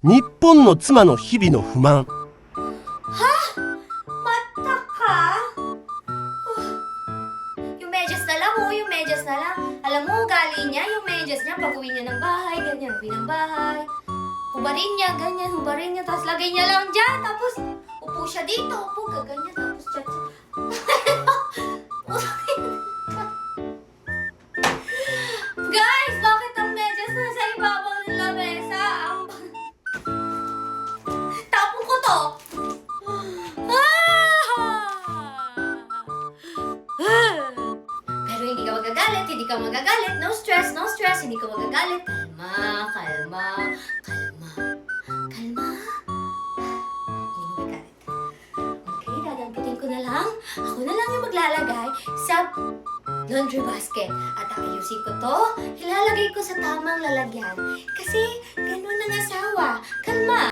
日本の妻の日々の不満。 Mata ka? Yung medyas na lang, yung medyas na lang. Alam mo, ugali niya, yung medyas niya, pag uwi niya ng bahay, ganyan, uwi ng bahay. Hubarin niya, ganyan, hubarin niya, tapos lagay niya lang dyan, tapos upo siya dito, upo ka, ganyan, tapos dyan. Guys, bakit ang medyas nasa ibabaw ng lamesa? Tapon ko to! Pero hindi ka magagalit, hindi ka magagalit. No stress, no stress. Hindi ka magagalit. Kalma, kalma, kalma, kalma. Hindi magagalit. Okay, dadamputin ko na lang. Ako na lang yung maglalagay sa laundry basket. At ayusin ko to, ilalagay ko sa tamang lalagyan. Kasi ganun ang asawa.